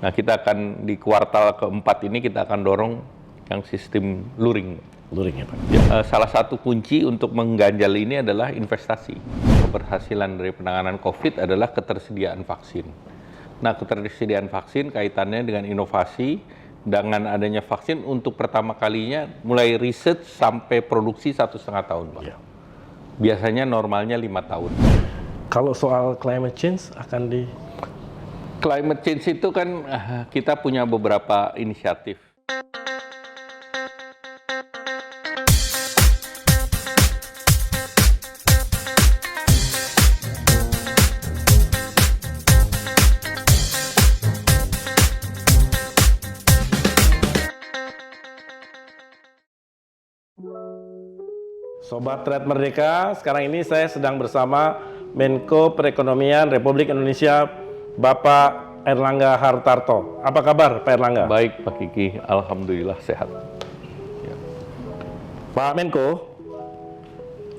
Nah, kita akan di kuartal keempat ini kita akan dorong yang sistem luring. Luring ya Pak? Salah satu kunci untuk mengganjal ini adalah investasi. Keberhasilan dari penanganan COVID adalah ketersediaan vaksin. Nah, ketersediaan vaksin kaitannya dengan inovasi, dengan adanya vaksin untuk pertama kalinya mulai riset sampai produksi 1,5 tahun, Pak. Ya. Biasanya normalnya 5 tahun. Kalau soal climate change akan di... Climate change itu kan kita punya beberapa inisiatif. Sobat Trade Merdeka, sekarang ini saya sedang bersama Menko Perekonomian Republik Indonesia, Bapak Airlangga Hartarto. Apa kabar Pak Airlangga? Baik Pak Kiki, Alhamdulillah sehat. Ya. Pak Menko,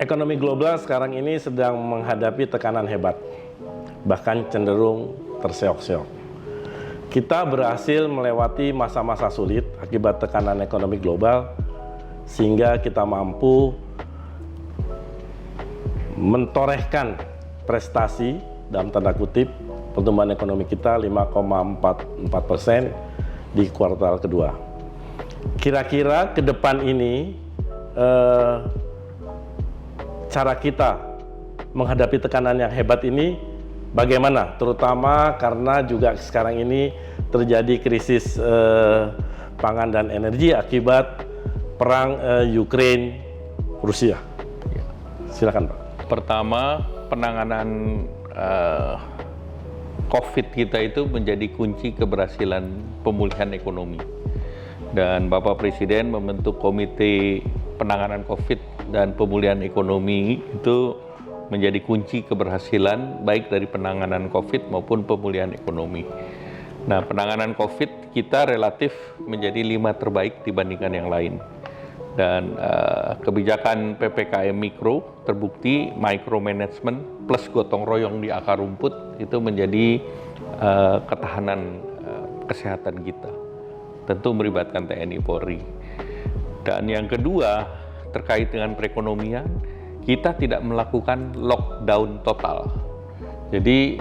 ekonomi global sekarang ini sedang menghadapi tekanan hebat, bahkan cenderung terseok-seok. Kita berhasil melewati masa-masa sulit akibat tekanan ekonomi global, sehingga kita mampu mentorehkan prestasi dalam tanda kutip pertumbuhan ekonomi kita 5,44% di kuartal kedua. Kira-kira ke depan ini cara kita menghadapi tekanan yang hebat ini bagaimana? Terutama karena juga sekarang ini terjadi krisis pangan dan energi akibat perang Ukraina Rusia. Silakan Pak. Pertama, penanganan COVID kita itu menjadi kunci keberhasilan pemulihan ekonomi. Dan Bapak Presiden membentuk komite penanganan COVID dan pemulihan ekonomi itu menjadi kunci keberhasilan baik dari penanganan COVID maupun pemulihan ekonomi. Nah, penanganan COVID kita relatif menjadi 5 terbaik dibandingkan yang lain. Dan kebijakan PPKM Mikro terbukti micromanagement plus gotong royong di akar rumput itu menjadi ketahanan kesehatan kita. Tentu melibatkan TNI Polri. Dan yang kedua, terkait dengan perekonomian, kita tidak melakukan lockdown total. Jadi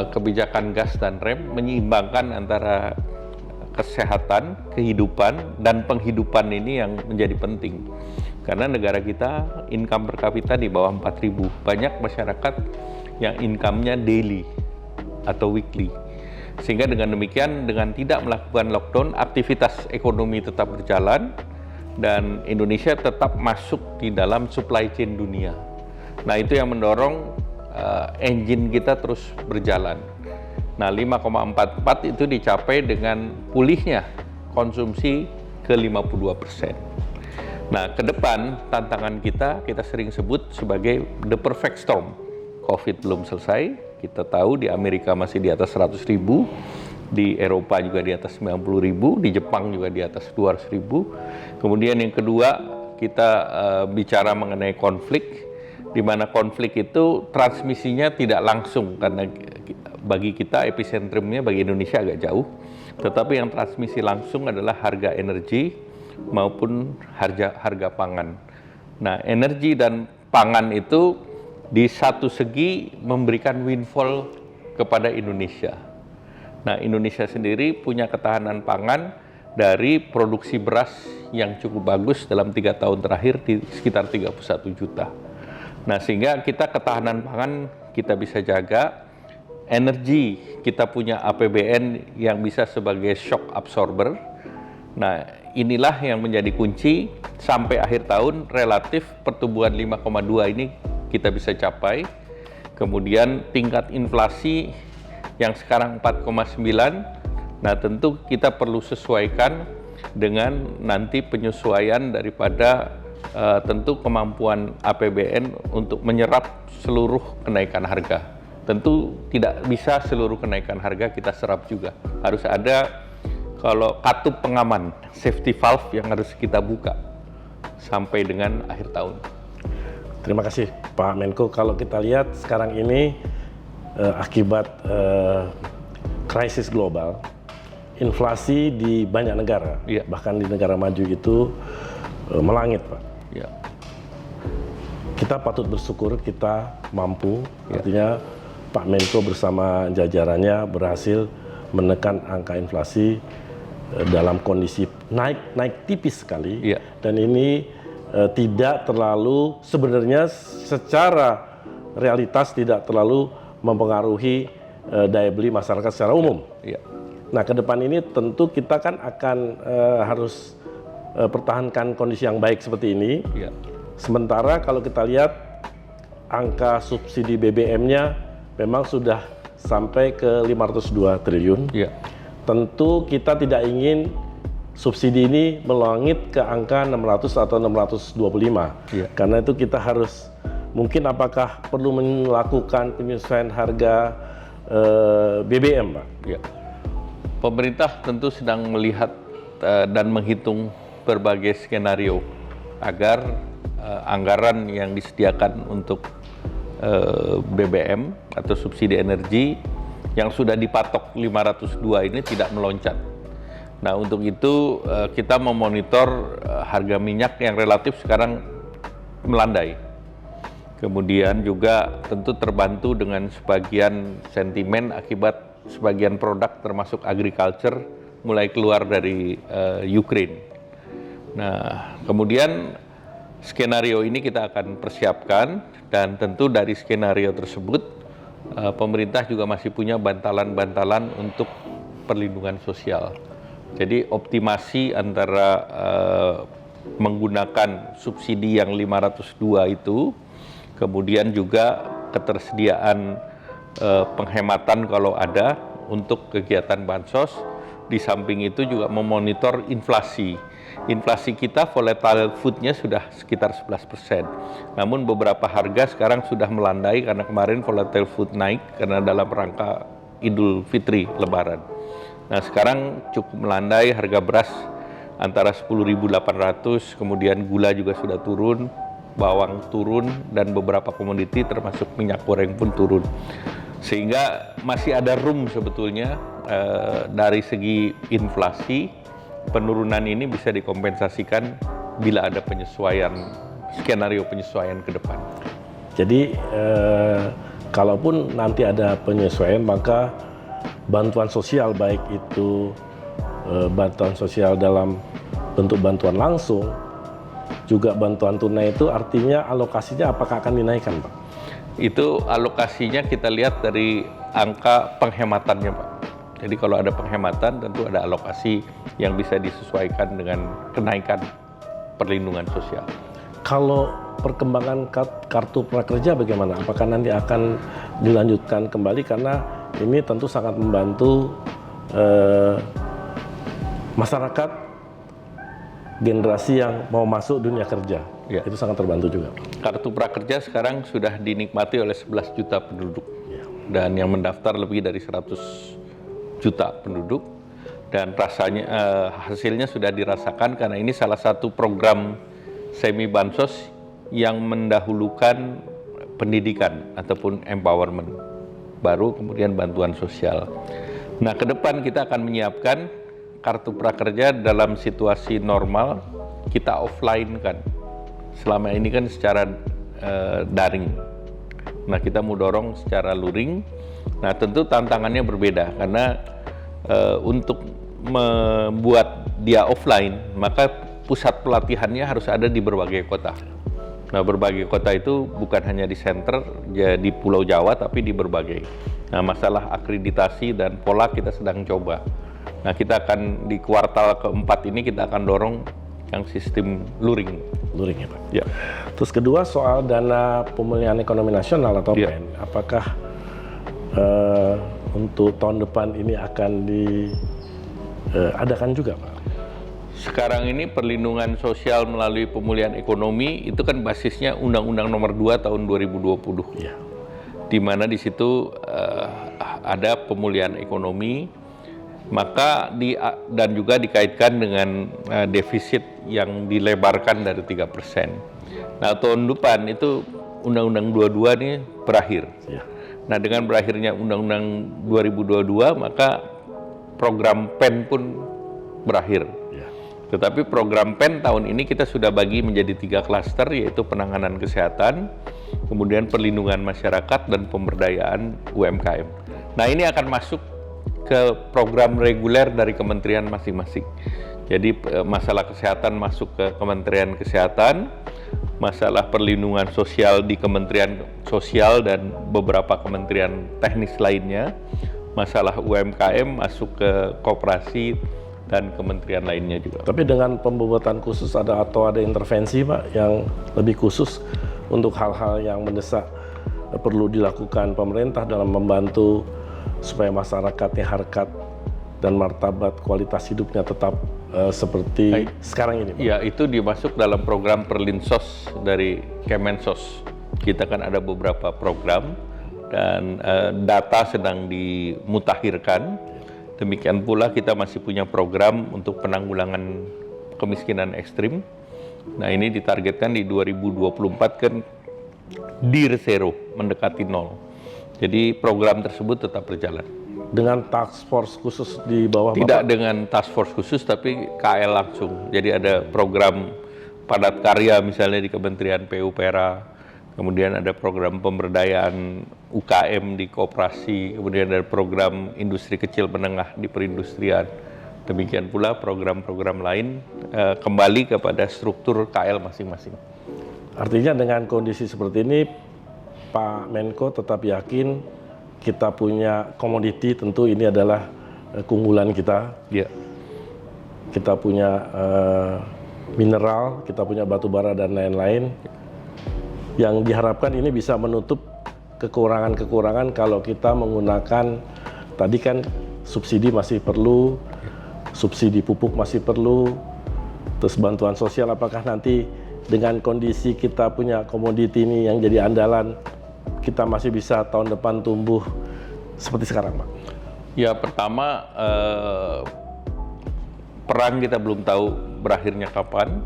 kebijakan gas dan rem menyeimbangkan antara kesehatan, kehidupan, dan penghidupan ini yang menjadi penting. Karena negara kita income per kapita di bawah 4.000. Banyak masyarakat yang income-nya daily atau weekly. Sehingga dengan demikian, dengan tidak melakukan lockdown, aktivitas ekonomi tetap berjalan dan Indonesia tetap masuk di dalam supply chain dunia. Nah, itu yang mendorong engine kita terus berjalan. Nah, 5,44 itu dicapai dengan pulihnya konsumsi ke 52%. Nah, ke depan tantangan kita sering sebut sebagai the perfect storm. COVID belum selesai, kita tahu di Amerika masih di atas 100.000, di Eropa juga di atas 90.000, di Jepang juga di atas 200.000. Kemudian yang kedua, kita bicara mengenai konflik, di mana konflik itu transmisinya tidak langsung karena bagi kita epicentrumnya bagi Indonesia agak jauh, tetapi yang transmisi langsung adalah harga energi maupun harga pangan. Nah, energi dan pangan itu di satu segi memberikan windfall kepada Indonesia. Nah, Indonesia sendiri punya ketahanan pangan dari produksi beras yang cukup bagus dalam 3 tahun terakhir di sekitar 31 juta. Nah, sehingga kita ketahanan pangan kita bisa jaga. Energi, kita punya APBN yang bisa sebagai shock absorber. Nah, inilah yang menjadi kunci sampai akhir tahun relatif pertumbuhan 5,2 ini kita bisa capai. Kemudian tingkat inflasi yang sekarang 4,9. Nah, tentu kita perlu sesuaikan dengan nanti penyesuaian daripada tentu kemampuan APBN untuk menyerap seluruh kenaikan harga. Tentu tidak bisa seluruh kenaikan harga kita serap juga. Harus ada kalau katup pengaman, safety valve yang harus kita buka sampai dengan akhir tahun. Terima kasih Pak Menko. Kalau kita lihat sekarang ini akibat krisis global, inflasi di banyak negara, Iya. bahkan di negara maju itu melangit, Pak. Ya. Kita patut bersyukur kita mampu, Ya. artinya Pak Menko bersama jajarannya berhasil menekan angka inflasi dalam kondisi naik tipis sekali, Ya. dan ini tidak terlalu, sebenarnya secara realitas tidak terlalu mempengaruhi daya beli masyarakat secara umum. Ya. Nah, ke depan ini tentu kita kan akan harus pertahankan kondisi yang baik seperti ini. Ya. Sementara kalau kita lihat angka subsidi BBM-nya memang sudah sampai ke 502 triliun. Ya. Tentu kita tidak ingin subsidi ini melangit ke angka 600 atau 625. Iya. Karena itu kita harus, mungkin apakah perlu melakukan penyesuaian harga BBM, Pak? Ya. Pemerintah tentu sedang melihat dan menghitung berbagai skenario agar anggaran yang disediakan untuk BBM atau subsidi energi yang sudah dipatok 502 ini tidak meloncat. Nah, untuk itu kita memonitor harga minyak yang relatif sekarang melandai. Kemudian juga tentu terbantu dengan sebagian sentimen akibat sebagian produk termasuk agriculture mulai keluar dari Ukraine. Nah, kemudian skenario ini kita akan persiapkan, dan tentu dari skenario tersebut pemerintah juga masih punya bantalan-bantalan untuk perlindungan sosial. Jadi optimasi antara menggunakan subsidi yang 502 itu, kemudian juga ketersediaan penghematan kalau ada untuk kegiatan bansos. Di samping itu juga memonitor inflasi. Inflasi kita volatile food-nya sudah sekitar 11%. Namun beberapa harga sekarang sudah melandai karena kemarin volatile food naik karena dalam rangka Idul Fitri Lebaran. Nah, sekarang cukup melandai, harga beras antara 10.800, kemudian gula juga sudah turun, bawang turun, dan beberapa komoditi termasuk minyak goreng pun turun. Sehingga masih ada room sebetulnya dari segi inflasi, penurunan ini bisa dikompensasikan bila ada penyesuaian, skenario penyesuaian ke depan. Jadi kalaupun nanti ada penyesuaian, maka bantuan sosial, baik itu bantuan sosial dalam bentuk bantuan langsung, juga bantuan tunai, itu artinya alokasinya apakah akan dinaikkan, Pak? Itu alokasinya kita lihat dari angka penghematannya, Pak. Jadi kalau ada penghematan tentu ada alokasi yang bisa disesuaikan dengan kenaikan perlindungan sosial. Kalau perkembangan kartu prakerja bagaimana? Apakah nanti akan dilanjutkan kembali? Karena ini tentu sangat membantu masyarakat generasi yang mau masuk dunia kerja. Ya. Itu sangat terbantu juga. Kartu prakerja sekarang sudah dinikmati oleh 11 juta penduduk. Ya. Dan yang mendaftar lebih dari 100 juta penduduk. Dan rasanya hasilnya sudah dirasakan karena ini salah satu program semi bansos yang mendahulukan pendidikan ataupun empowerment. Baru kemudian bantuan sosial. Nah, ke depan kita akan menyiapkan kartu prakerja dalam situasi normal, kita offline kan. Selama ini kan secara daring. Nah, kita mau dorong secara luring. Nah, tentu tantangannya berbeda karena untuk membuat dia offline, maka pusat pelatihannya harus ada di berbagai kota. Nah, berbagai kota itu bukan hanya di center, di Pulau Jawa, tapi di berbagai. Nah, masalah akreditasi dan pola kita sedang coba. Nah, kita akan di kuartal keempat ini kita akan dorong yang sistem luring. Luring ya, Pak? Ya. Terus kedua, soal dana pemulihan ekonomi nasional atau Ya. PEN. Apakah untuk tahun depan ini akan diadakan juga, Pak? Sekarang ini perlindungan sosial melalui pemulihan ekonomi itu kan basisnya Undang-Undang Nomor 2 Tahun 2020. Ya. Di mana di situ ada pemulihan ekonomi, maka dan juga dikaitkan dengan defisit yang dilebarkan dari 3%. Nah, tahun depan itu Undang-Undang 22 ini berakhir. Ya. Nah, dengan berakhirnya Undang-Undang 2022, maka program PEN pun berakhir. Ya. Tetapi program PEN tahun ini kita sudah bagi menjadi 3 klaster, yaitu penanganan kesehatan, kemudian perlindungan masyarakat, dan pemberdayaan UMKM. Nah, ini akan masuk ke program reguler dari kementerian masing-masing. Jadi masalah kesehatan masuk ke Kementerian Kesehatan, masalah perlindungan sosial di Kementerian Sosial dan beberapa kementerian teknis lainnya, masalah UMKM masuk ke koperasi dan kementerian lainnya juga. Tapi dengan pembuatan khusus ada intervensi Pak yang lebih khusus untuk hal-hal yang mendesak perlu dilakukan pemerintah dalam membantu supaya masyarakatnya harkat dan martabat kualitas hidupnya tetap seperti sekarang ini Pak. Ya, itu dimasuk dalam program Perlinsos dari Kemensos. Kita kan ada beberapa program dan data sedang dimutakhirkan. Demikian pula kita masih punya program untuk penanggulangan kemiskinan ekstrim. Nah, ini ditargetkan di 2024 kan near zero, mendekati nol. Jadi program tersebut tetap berjalan. Dengan task force khusus di bawah Tidak Bapak? dengan task force khusus, tapi KL langsung. Jadi ada program padat karya misalnya di Kementerian PUPera, kemudian ada program pemberdayaan UKM di koperasi, kemudian ada program industri kecil menengah di perindustrian. Demikian pula program-program lain kembali kepada struktur KL masing-masing. Artinya dengan kondisi seperti ini, Pak Menko tetap yakin kita punya komoditi, tentu ini adalah keunggulan kita. Ya. Kita punya mineral, kita punya batu bara dan lain-lain. Yang diharapkan ini bisa menutup kekurangan-kekurangan kalau kita menggunakan, tadi kan subsidi masih perlu, subsidi pupuk masih perlu, terus bantuan sosial apakah nanti dengan kondisi kita punya komoditi ini yang jadi andalan, kita masih bisa tahun depan tumbuh seperti sekarang, Pak? Ya, pertama perang kita belum tahu berakhirnya kapan.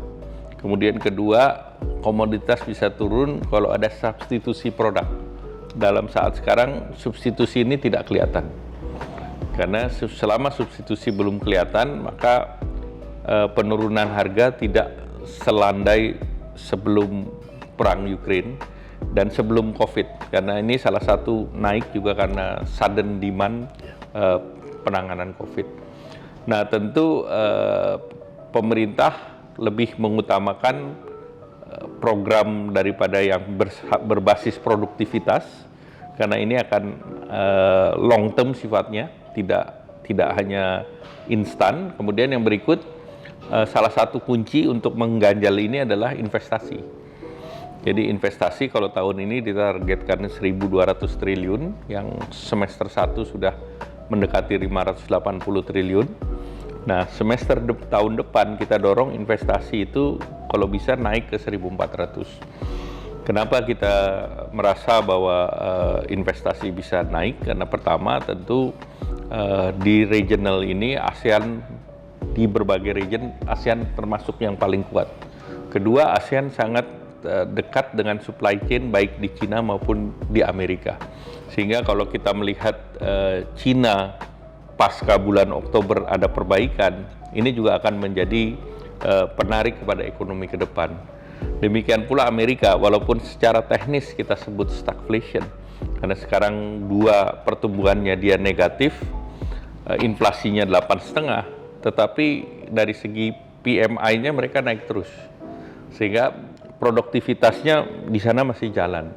Kemudian kedua, komoditas bisa turun kalau ada substitusi produk. Dalam saat sekarang substitusi ini tidak kelihatan. Karena selama substitusi belum kelihatan, maka penurunan harga tidak selandai sebelum perang Ukraine dan sebelum COVID, karena ini salah satu naik juga karena sudden demand penanganan COVID. Nah, tentu pemerintah lebih mengutamakan program daripada yang berbasis produktivitas, karena ini akan long term sifatnya, tidak hanya instan. Kemudian yang berikut, salah satu kunci untuk mengganjal ini adalah investasi. Jadi investasi kalau tahun ini ditargetkan 1.200 triliun, yang semester 1 sudah mendekati 580 triliun. Nah, tahun depan kita dorong investasi itu kalau bisa naik ke 1.400. Kenapa kita merasa bahwa investasi bisa naik? Karena pertama tentu di regional ini ASEAN, di berbagai region ASEAN termasuk yang paling kuat. Kedua, ASEAN sangat dekat dengan supply chain baik di Cina maupun di Amerika. Sehingga kalau kita melihat Cina pasca bulan Oktober ada perbaikan, ini juga akan menjadi penarik kepada ekonomi ke depan. Demikian pula Amerika, walaupun secara teknis kita sebut stagflation, karena sekarang pertumbuhannya dia negatif, inflasinya 8,5, tetapi dari segi PMI-nya mereka naik terus. Sehingga produktivitasnya di sana masih jalan.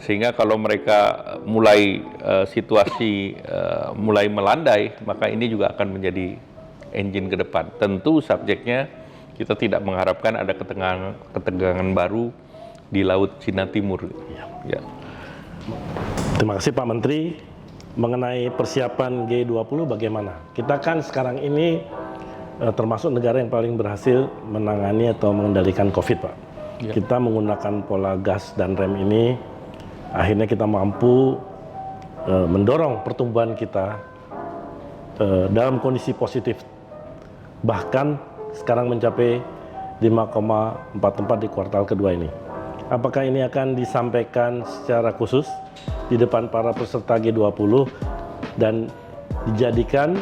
Sehingga kalau mereka mulai situasi mulai melandai, maka ini juga akan menjadi engine ke depan. Tentu subjeknya kita tidak mengharapkan ada ketegangan baru di Laut Cina Timur. Ya. Terima kasih Pak Menteri. Mengenai persiapan G20 bagaimana? Kita kan sekarang ini termasuk negara yang paling berhasil menangani atau mengendalikan COVID, Pak. Ya. Kita menggunakan pola gas dan rem ini, akhirnya kita mampu mendorong pertumbuhan kita dalam kondisi positif. Bahkan sekarang mencapai 5,44 di kuartal kedua ini. Apakah ini akan disampaikan secara khusus di depan para peserta G20 dan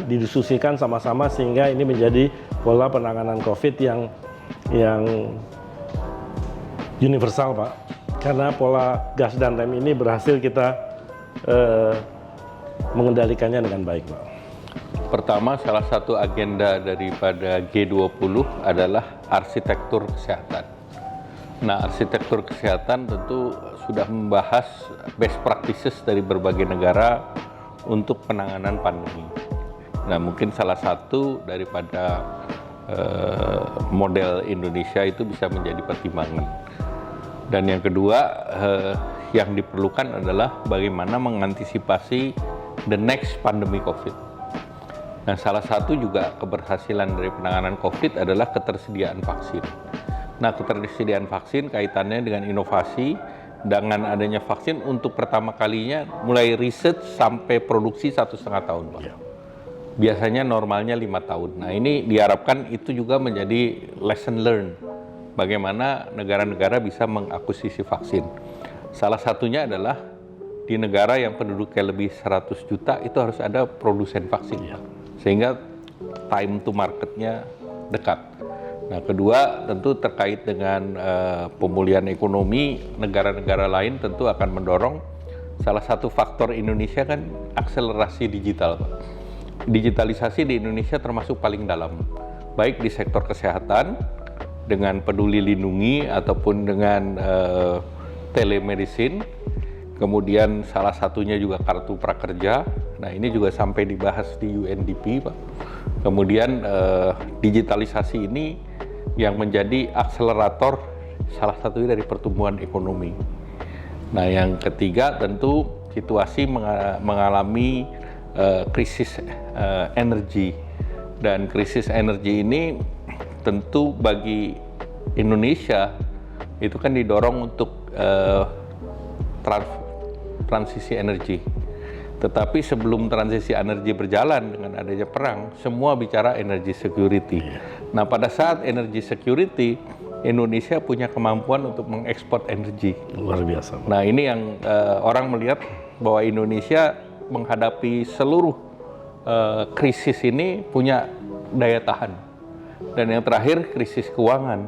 didiskusikan sama-sama sehingga ini menjadi pola penanganan COVID yang universal, Pak. Karena pola gas dan rem ini berhasil kita mengendalikannya dengan baik, Pak. Pertama, salah satu agenda daripada G20 adalah arsitektur kesehatan. Nah, arsitektur kesehatan tentu sudah membahas best practices dari berbagai negara untuk penanganan pandemi. Nah, mungkin salah satu daripada model Indonesia itu bisa menjadi pertimbangan. Dan yang kedua, yang diperlukan adalah bagaimana mengantisipasi the next pandemi COVID. Nah, salah satu juga keberhasilan dari penanganan COVID adalah ketersediaan vaksin. Nah, ketersediaan vaksin kaitannya dengan inovasi, dengan adanya vaksin untuk pertama kalinya mulai riset sampai produksi 1,5 tahun, Pak. Ya. Biasanya normalnya 5 tahun. Nah, ini diharapkan itu juga menjadi lesson learned. Bagaimana negara-negara bisa mengakuisisi vaksin. Salah satunya adalah di negara yang penduduknya lebih 100 juta itu harus ada produsen vaksin. Ya. Sehingga time to marketnya dekat. Nah, kedua tentu terkait dengan pemulihan ekonomi, negara-negara lain tentu akan mendorong. Salah satu faktor Indonesia kan akselerasi digital, Pak. Digitalisasi di Indonesia termasuk paling dalam, baik di sektor kesehatan dengan Peduli Lindungi ataupun dengan telemedicine. Kemudian salah satunya juga kartu prakerja. Nah, ini juga sampai dibahas di UNDP, Pak. Kemudian digitalisasi ini yang menjadi akselerator salah satunya dari pertumbuhan ekonomi. Nah, yang ketiga tentu situasi mengalami krisis energi. Dan krisis energi ini tentu bagi Indonesia itu kan didorong untuk transisi energi. Tetapi sebelum transisi energi berjalan dengan adanya perang, semua bicara energy security. Nah, pada saat energy security, Indonesia punya kemampuan untuk mengekspor energi. Luar biasa. Nah, ini yang orang melihat bahwa Indonesia menghadapi seluruh krisis ini punya daya tahan. Dan yang terakhir, krisis keuangan.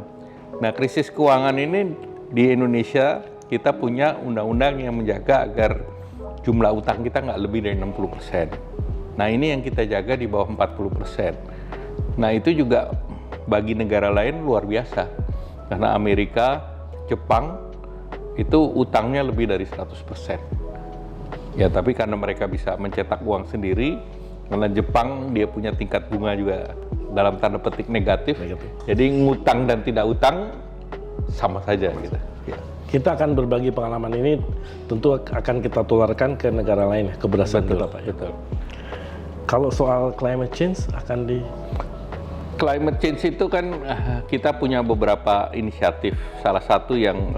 Nah, krisis keuangan ini di Indonesia kita punya undang-undang yang menjaga agar jumlah utang kita nggak lebih dari 60%. Nah, ini yang kita jaga di bawah 40%. Nah, itu juga bagi negara lain luar biasa. Karena Amerika, Jepang, itu utangnya lebih dari 100%. Ya, tapi karena mereka bisa mencetak uang sendiri, karena Jepang dia punya tingkat bunga juga dalam tanda petik negatif. Jadi ngutang dan tidak utang sama saja gitu. Ya. Kita akan berbagi pengalaman ini, tentu akan kita tularkan ke negara lain, keberhasilan kita, Pak. Betul. Kalau soal climate change Climate change itu kan kita punya beberapa inisiatif. Salah satu yang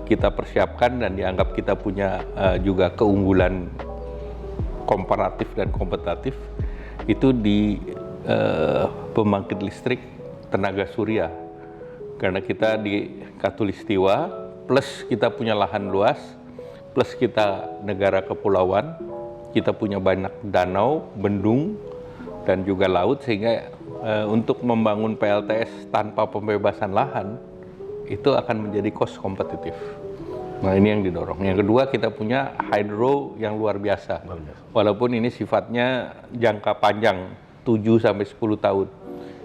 kita persiapkan dan dianggap kita punya juga keunggulan komparatif dan kompetitif itu di pembangkit listrik tenaga surya. Karena kita di Katulistiwa, plus kita punya lahan luas, plus kita negara kepulauan, kita punya banyak danau, bendung, dan juga laut, sehingga untuk membangun PLTS tanpa pembebasan lahan, itu akan menjadi cost kompetitif. Nah, ini yang didorong. Yang kedua, kita punya hydro yang luar biasa. Walaupun ini sifatnya jangka panjang, 7-10 tahun.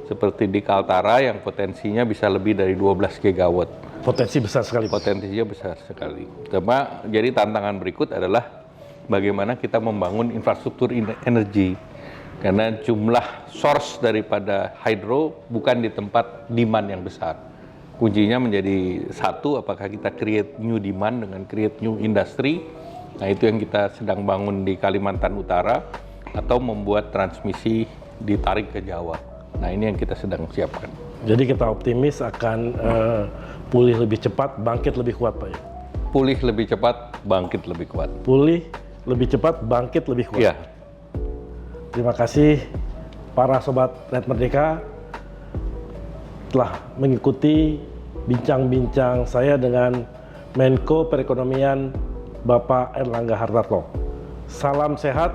Seperti di Kaltara yang potensinya bisa lebih dari 12 gigawatt. Potensi besar sekali. Potensinya besar sekali. Jadi tantangan berikut adalah bagaimana kita membangun infrastruktur energi. Karena jumlah source daripada hydro bukan di tempat demand yang besar. Kuncinya menjadi satu, apakah kita create new demand dengan create new industry. Nah, itu yang kita sedang bangun di Kalimantan Utara, atau membuat transmisi ditarik ke Jawa. Nah, ini yang kita sedang siapkan. Jadi kita optimis akan pulih lebih cepat, bangkit lebih kuat, Pak, ya? Pulih lebih cepat, bangkit lebih kuat. Pulih lebih cepat, bangkit lebih kuat. Iya. Terima kasih para Sobat Red Merdeka telah mengikuti bincang-bincang saya dengan Menko Perekonomian Bapak Erlangga Hartarto. Salam sehat.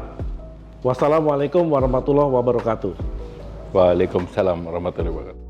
Wassalamualaikum warahmatullahi wabarakatuh. Waalaikumsalam warahmatullahi wabarakatuh.